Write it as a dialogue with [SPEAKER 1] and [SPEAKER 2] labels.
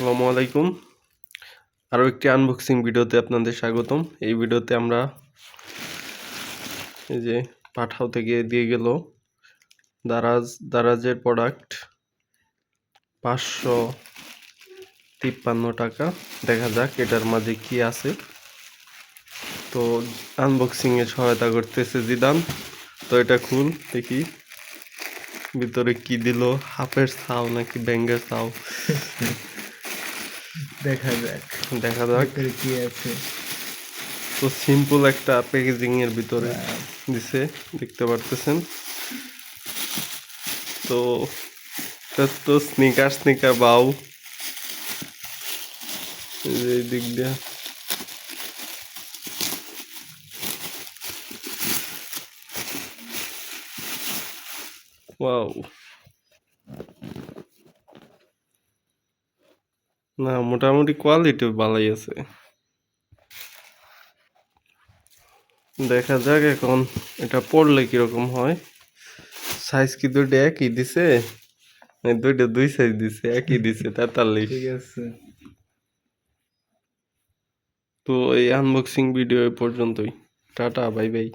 [SPEAKER 1] আসসালামু আলাইকুম। আরও একটি আনবক্সিং ভিডিওতে আপনাদের স্বাগতম। এই ভিডিওতে আমরা এই যে পাঠাও থেকে দিয়ে গেল দারাজের প্রোডাক্ট 553 টাকা। দেখা যাক এটার মাঝে কি আছে। তো আনবক্সিংয়ে সহায়তা করতেছে জিদান। তো এটা খুল দেখি ভিতরে কি দিল, হাফের ছাও নাকি ব্যাঙ্গের ছাও।
[SPEAKER 2] দেখা যাক ভিতরে কি আছে।
[SPEAKER 1] তো সিম্পল একটা প্যাকেজিং এর ভিতরে দিছে, দেখতে পারতেছেন। তো এটা তো স্নিকার বাউ, এই দিক দিয়ে ওয়াও, না মোটামুটি কোয়ালিটি ভালোই আছে। দেখা যাক এখন এটা পড়লে কিরকম হয়। সাইজ কি দুইটা একই দিছে? দুইটা দুই সাইজ দিছে, একই দিছে 43।
[SPEAKER 2] ঠিক আছে।
[SPEAKER 1] তো এই আনবক্সিং ভিডিও এ পর্যন্তই। Tata, bye bye.